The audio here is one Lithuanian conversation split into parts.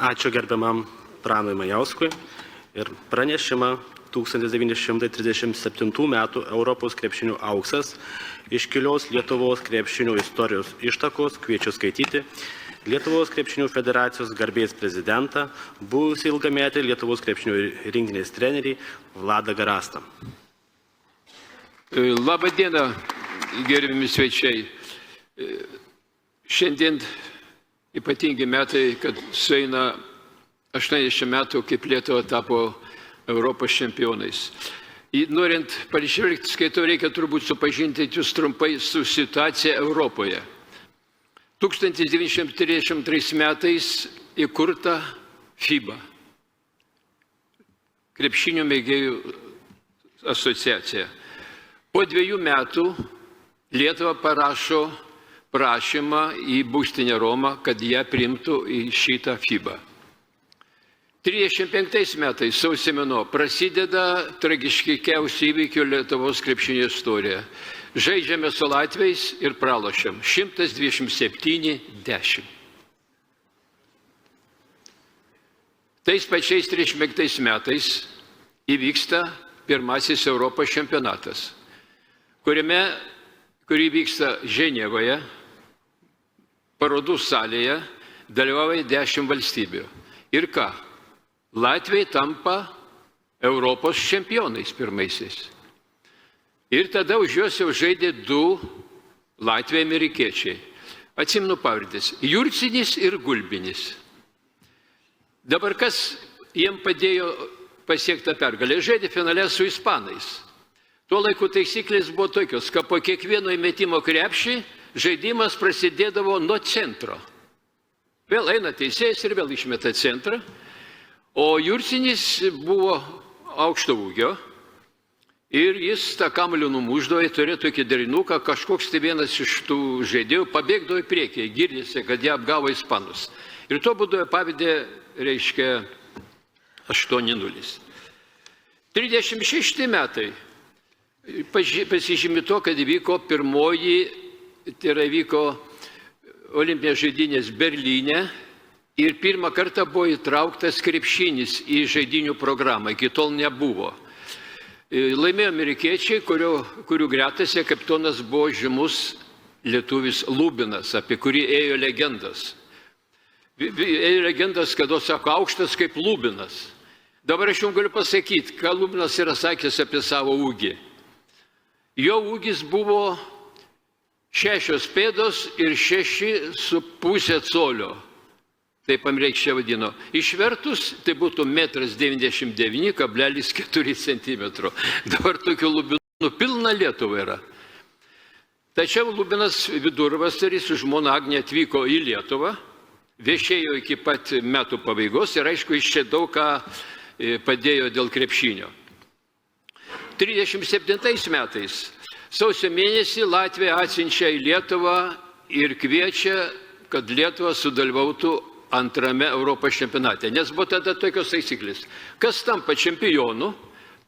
Ačiū gerbiamam Pranui Majauskui ir pranešimą 1937 metų Europos krepšinio auksas iškilios Lietuvos krepšinio istorijos ištakos kviečiu skaityti Lietuvos krepšinio federacijos garbės prezidentą, buvusį ilgametį Lietuvos krepšinio rinktinės trenerį Vladą Garastą. Labą dieną, gerbiami svečiai. Šiandien ypatingi metai, kad sueina 80 metų, kaip Lietuva tapo Europos čempionais. Norint pažvelgti, skaitau, reikia turbūt supažinti jūs trumpai su situacija Europoje. 1933 metais įkurta FIBA, krepšinio mėgėjų asociacija. Po 2 metų Lietuva parašo prašymą į būstinę Romą, kad ją priimtų į šitą FIBA. 35 metais sausio mėnuo prasideda tragiškiausių įvykių Lietuvos krepšinio istorija. Žaidžiame su latviais ir pralošiam 127-10. Tais pačiais 35 metais įvyksta pirmasis Europos čempionatas, kurį vyksta Ženevoje, parodų salėje, dalyvauja 10 valstybių. Ir ką? Latviai tampa Europos čempionais pirmaisiais. Ir tada už juos jau žaidė 2 latviai amerikiečiai. Atsimenu pavardės. Jurcinis ir Gulbinis. Dabar kas jiem padėjo pasiekti pergalę? Žaidė finale su ispanais. Tuo laiku taisyklės buvo tokios, kad po kiekvieno įmetimo krepšį žaidimas prasidėdavo nuo centro. Vėl eina teisėjas ir vėl išmeta centrą. O Jurcinis buvo aukšto ūgio ir jis tą kamuolį numuždavo, turėjo tokį derinuką, kažkoks tai vienas iš tų žaidėjų pabėgdavo į priekį, girdėsi, kad jie apgavo ispanus. Ir tuo būdu pavydė, reiškia, 8-0. 36 metai pasižymi to, kad įvyko pirmoji, tai yra įvyko olimpinės žaidynės Berlyne. Ir pirmą kartą buvo įtrauktas krepšinis į žaidinių programą, iki tol nebuvo. Laimėjo amerikiečiai, kurių gretose kapitonas buvo žymus lietuvis Lubinas, apie kurį ėjo legendas. Ėjo legendas, kad sako aukštas kaip Lubinas. Dabar aš jums galiu pasakyti, ką Lubinas yra sakęs apie savo ūgį. Jo ūgis buvo 6 pėdos ir 6,5 colio. Taip amerikiečiai vadino. Išvertus, tai būtų 1,99,4 cm. Dabar tokių Lubinų pilna Lietuva yra. Tačiau Lubinas vidurvasaris su žmona Agne atvyko į Lietuvą, viešėjo iki pat metų pabaigos ir aišku, jis čia daug ką padėjo dėl krepšinio. 37 metais sausio mėnesį Latvija atsiunčia į Lietuvą ir kviečia, kad Lietuva sudalyvautų antrame Europos čempionate. Nes buvo tada tokios taisyklės. Kas tampa čempionu,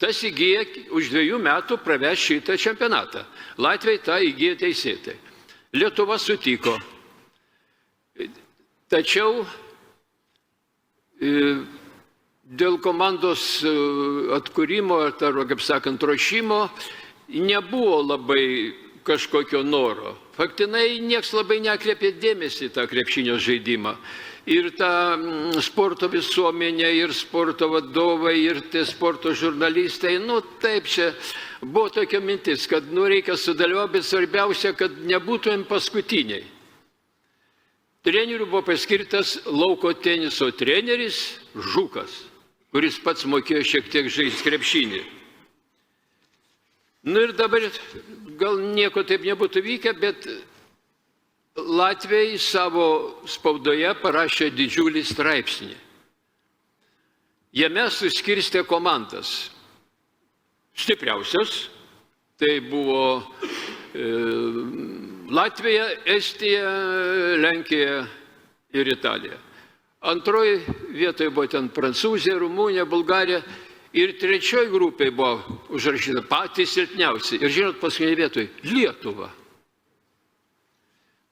tas įgyja už 2 metų praveš šitą čempionatą. Latviai tą įgyja teisėtai. Lietuva sutiko. Tačiau dėl komandos atkūrimo, ar, kaip sakant, ruošimo, nebuvo labai kažkokio noro. Faktinai nieks labai nekreipė dėmesį tą krepšinio žaidimą. Ir ta sporto visuomenė, ir sporto vadovai, ir tie sporto žurnalistai, taip čia buvo tokia mintis, kad reikia sudalyvauti, bet svarbiausia, kad nebūtumėm paskutiniai. Treneriu buvo paskirtas lauko teniso treneris Žukas, kuris pats mokėjo šiek tiek žaisti krepšinį. Ir dabar gal nieko taip nebūtų vykę, bet Latviai savo spaudoje parašė didžiulį straipsnį. Jame suskirstė komandas. Stipriausios, tai buvo Latvija, Estija, Lenkija ir Italija. Antroji vietoje buvo ten Prancūzija, Rumunija, Bulgarija. Ir trečioji grupė buvo užrašyta patys silpniausi. Ir žinot, paskutinėje vietoje Lietuva.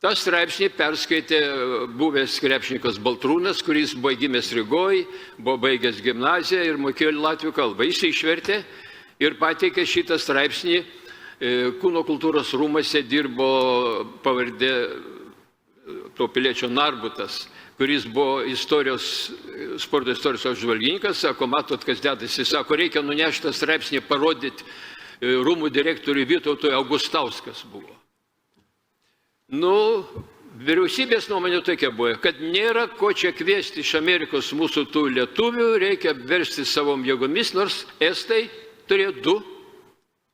tą straipsnį perskaitė buvęs krepšininkas Baltrūnas, kuris buvo gimęs Rygoj, buvo baigęs gimnaziją ir mokėjo latvių kalbą. Jis išvertė ir pateikė šitą straipsnį. Kūno kultūros rūmose dirbo pavardė to piliečio Narbutas, kuris buvo sporto istorijos apžvalgininkas. Sako, matot, kas dedasi. Sako, reikia nunešti tą straipsnį, parodyti rūmų direktoriui Vytautui Augustauskas buvo. Vyriausybės nuomonė tokia buvo, kad nėra ko čia kviesti iš Amerikos mūsų tų lietuvių, reikia versti savom jėgomis, nors estai turėjo 2,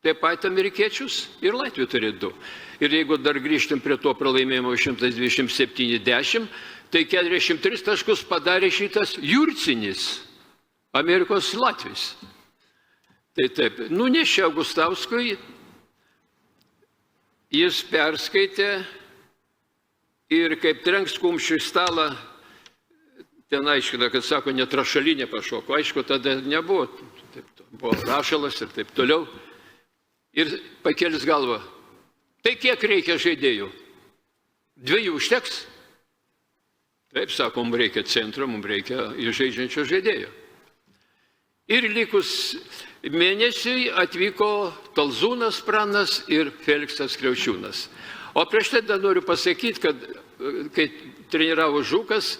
taip pat amerikiečius ir Latvijų turėjo 2. Ir jeigu dar grįžtum prie to pralaimėjimo 127-10, tai 43 taškus padarė šitas Jurcinis, Amerikos Latvijos. Tai taip, nunešė Augustauskui, jis perskaitė ir kaip trenks kumščių į stalą, ten aiškina, kad sako, net rašalinė pašoko. Aišku, tada nebuvo, buvo rašalas ir taip toliau. Ir pakelis galvą. Tai kiek reikia žaidėjų? 2 užteks? Taip, sako, mums reikia centro, mums reikia žaidžiančio žaidėjo. Ir likus mėnesiui atvyko Talzūnas Pranas ir Feliksas Kriaučiūnas. O prieš tai dar noriu pasakyti, kad kai treniravo Žukas,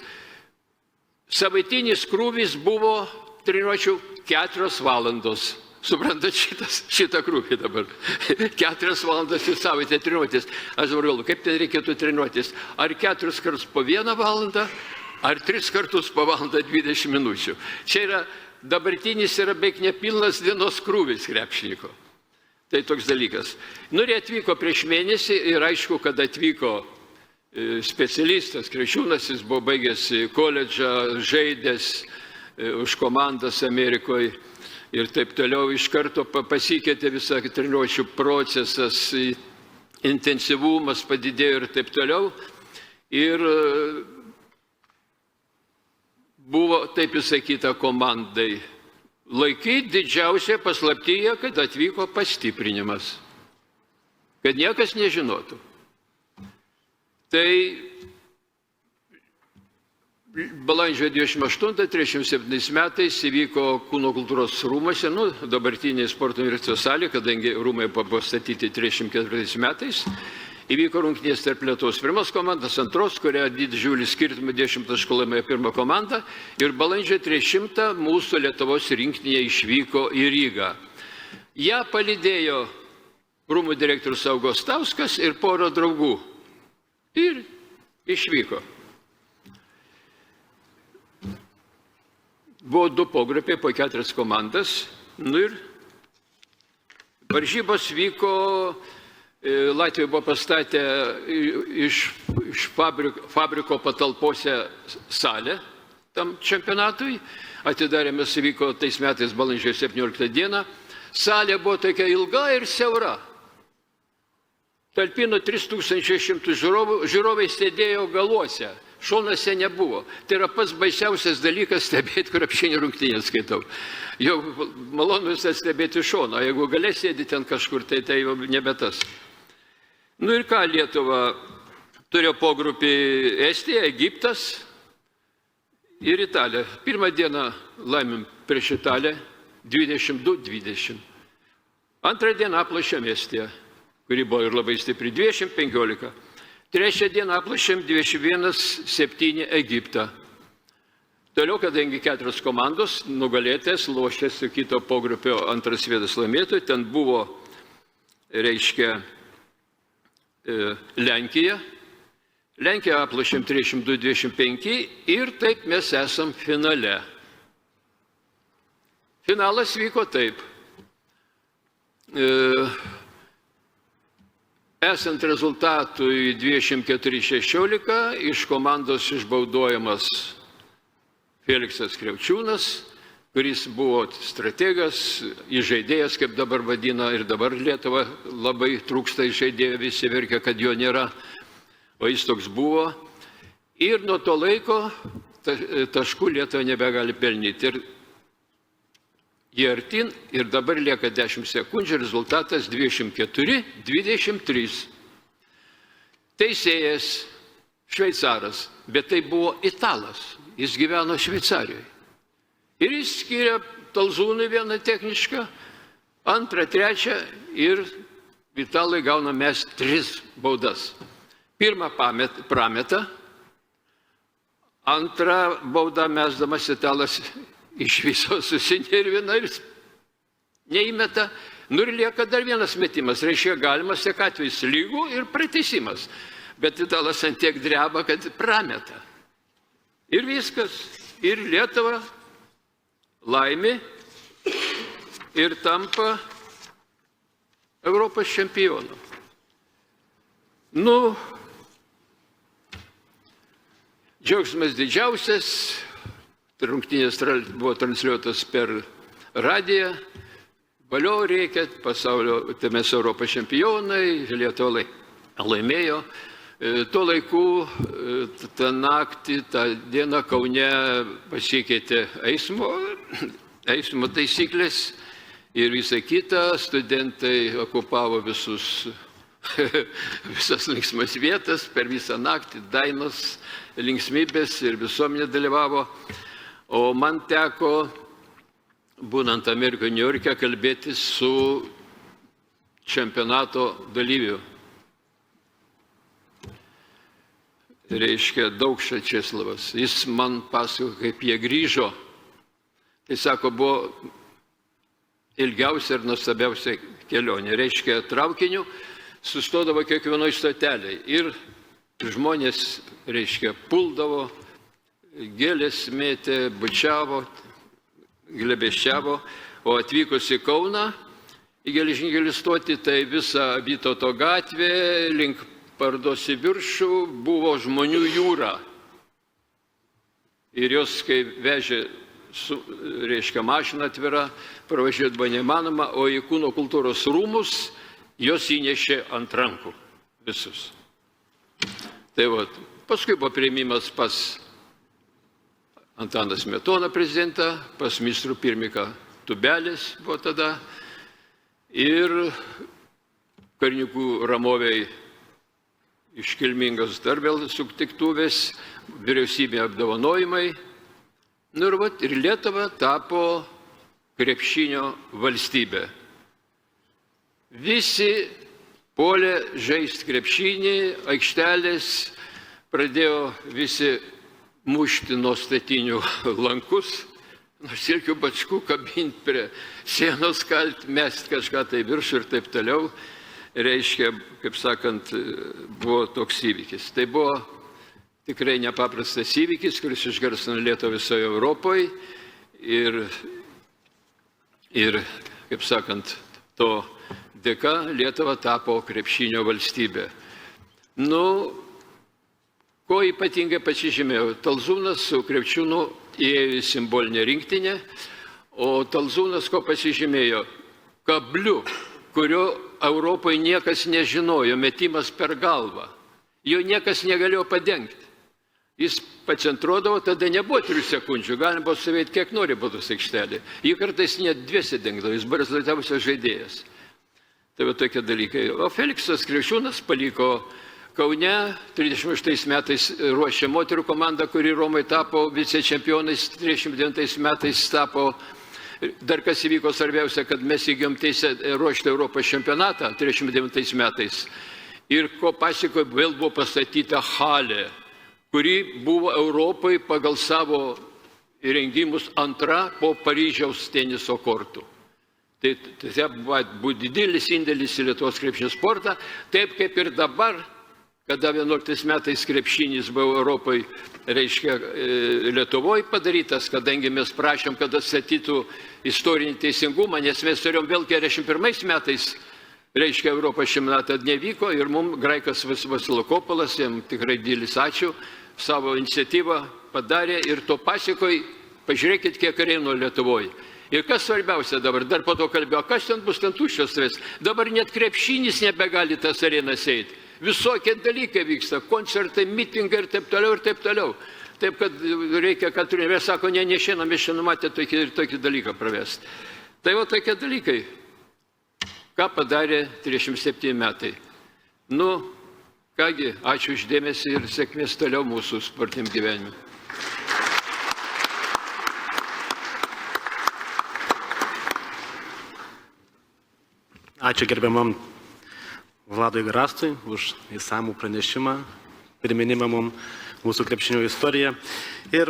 savaitinis krūvis buvo treniruočių 4 valandos. Suprantat šitą krūvį dabar. 4 valandas į savaitę treniruotis. Aš dabar galvoju, kaip ten reikėtų treniruotis. Ar 4 kartus po 1 valandą, ar 3 kartus po valandą 20 minučių. Čia yra, dabartinis yra beveik nepilnas dienos krūvis krepšininko. Tai toks dalykas. Ir atvyko prieš mėnesį ir aišku, kad atvyko specialistas Kriaučiūnas, jis buvo baigęs koledžą, žaidęs už komandas Amerikoje ir taip toliau. Iš karto pasikeitė visą treniruočių procesas, intensyvumas padidėjo ir taip toliau. Ir buvo, taip įsakyta, komandai laikyti didžiausia paslaptyje, kad atvyko pastiprinimas. Kad niekas nežinotų. Tai balandžio 28-37 metais įvyko Kūno kultūros rūmuose, dabartinė sporto universiteto salė, kadangi rūmai buvo statyti 34 metais, įvyko rungtynės tarp Lietuvos pirmos komandos, antros, kuria didžiulį skirtumą 10 taškų laimėjo pirmą komandą, ir balandžio 30 mūsų Lietuvos rinktinė išvyko į Rygą. Ja palydėjo rūmų direktorius Augustauskas ir pora draugų. Ir išvyko. Buvo 2 pogrupiai, po 4 komandas. Ir varžybos vyko. Latvijoje buvo pastatę iš fabriko patalpose salę tam čempionatui. Atidarėmės įvyko tais metais balandžio 17 dieną. Salė buvo tokia ilga ir siaura. Talpino 3100 žiūrovų, žiūrovai sėdėjo galuose, šonuose nebuvo. Tai yra pats baisiausias dalykas stebėti krepšinio rungtynės, skaitau. Jau malonu visą stebėti šoną, jeigu galės sėdi ten kažkur, tai jau nebe tas. Ir ką, Lietuva turėjo pogrupį Estija, Egiptas ir Italija. Pirmą dieną laimėm prieš Italiją 22-20. Antrą dieną aplašėm Estiją, kuri buvo ir labai stipri, 20-15. Trečią dieną aplašėm 21-7 Egiptą. Toliau, kadangi 4 komandos nugalėtės, lošėsi kito pogrupio antras vietas laimėtojų, ten buvo, reiškia, Lenkija. Lenkiją aplašėm 32-25 ir taip mes esam finale. Finalas vyko taip. Esant rezultatui 24-16, iš komandos išbaudojamas Feliksas Kriaučiūnas, kuris buvo strategas, įžaidėjas, kaip dabar vadina, ir dabar Lietuva labai trūksta įžaidėjo, visi verkia, kad jo nėra, o jis toks buvo. Ir nuo to laiko taškų Lietuva nebegali pelnyti. Ir jie artin, ir dabar lieka 10 sekundžių, rezultatas 24-23. teisėjas šveicaras, bet tai buvo italas. Jis gyveno Šveicarijoje. Ir jis skiria Talzūnui vieną technišką, antrą, trečią ir italai gauna mes 3 baudas. Pirmą prameta, antrą baudą mesdamas italas iš viso susinervina ir neįmeta. Nu ir lieka dar vienas metimas, reiškia galimas tiek atvejais lygų ir prateisimas. Bet italas ant tiek dreba, kad prameta. Ir viskas. Ir Lietuva laimi ir tampa Europos čempionu. Nu, džiaugsmas didžiausias, rungtynės buvo transliuotas per radiją, valio reikia, pasaulio, tai mes Europos čempionai, Lietuva laimėjo. Tuo laiku, tą naktį, tą dieną Kaune pasikeitė eismo taisyklės ir visą kitą, studentai okupavo visas linksmas vietas, per visą naktį dainos, linksmybės ir visuomenė dalyvavo. O man teko, būnant Amerikoje, Niujorke, kalbėtis su čempionato dalyviu. Reiškia, Daukša Česlavas. Jis man pasakojo, kaip jie grįžo. Tai sako, buvo ilgiausia ir nuostabiausia kelionė. Reiškia, traukiniu sustodavo kiekvienoje stotelėje. Ir žmonės, reiškia, puldavo, gėlės mėtė, bučiavo, glebeščiavo. O atvykus į Kauną, į geležinkelį stotį, tai visa Vytauto gatvė link Pardos į viršų buvo žmonių jūra. Ir jos, kai vežė, reiškia, mašina atvira, pravažiuoti buvo neįmanoma, o į Kūno kultūros rūmus jos įnešė ant rankų visus. Tai va, paskui buvo priėmimas pas Antaną Smetoną prezidentą, pas ministrų pirmininką Tubelis buvo tada, ir Karininkų Ramovėj iškilmingas dar vėl sutiktuvės, vyriausybė apdovanojimai. Nu ir Lietuva tapo krepšinio valstybė. Visi puolė žaisti krepšinį, aikštelės, pradėjo visi mušti nuo statinių lankus, nuo silkių bačkų kabinti prie sienos, kalti, mesti kažką tai viršų ir taip toliau. Reiškia, kaip sakant, buvo toks įvykis. Tai buvo tikrai nepaprastas įvykis, kuris išgarsino Lietuvą visoje Europoje ir, kaip sakant, to dėka Lietuva tapo krepšinio valstybė. Nu, ko ypatingai pasižymėjo? Talzūnas su Krepšiūnu įėjo į simbolinę rinktinę, o Talzūnas ko pasižymėjo? Kabliu, kurio Europoje niekas nežinojo, metimas per galvą. Jo niekas negalėjo padengti. Jis pacentruodavo, tada nebuvo 3 sekundžių, galima buvo stovėti kiek nori baudos aikštelė. Jį kartais net 2 dengdavo, jis buvo rezultatyviausias žaidėjas. Tai va tokie dalykai. O Feliksas Krepšiūnas paliko Kaune, 38 metais ruošė moterų komandą, kuri Romai tapo vicečempionais, 39 metais tapo. Dar kas įvyko svarbiausia, kad mes įgijom teisę ruošti Europos čempionatą 39 metais. Ir ko pasiekoje vėl buvo pastatyta halė, kuri buvo Europai pagal savo įrengimus antra po Paryžiaus teniso kortų. Tai buvo didelis indėlis į Lietuvos krepšinio sportą, taip kaip ir dabar, kada 11 metais krepšinis buvo Europai, reiškia, Lietuvoje padarytas, kadangi mes prašėm, kad atstatytų istorinį teisingumą, nes mes turėjom vėl 41 metais, reiškia, Europos čempionatą nevyko ir mums Graikas Vasilokopolas, jam tikrai didelis ačiū, savo iniciatyvą padarė ir to pasiekoje, pažiūrėkit, kiek reino Lietuvoje. Ir kas svarbiausia dabar, dar po to kalbėjo, kas ten bus ten tuščios stovės, dabar net krepšinis nebegali tas arenas eiti. Visokie dalykai vyksta, koncertai, mitingai ir taip toliau ir taip toliau. Taip, kad reikia, kad turime, sako, ne šiandien, mes šiandien matė tokį dalyką pravesti. Tai va tokie dalykai. Ką padarė 37 metai? Nu, Kągi, ačiū uždėmesį ir sėkmės toliau mūsų sportiniam gyvenime. Ačiū gerbiamam Vladui Grastui už įsamų pranešimą, priminimą mums mūsų krepšinio istoriją. Ir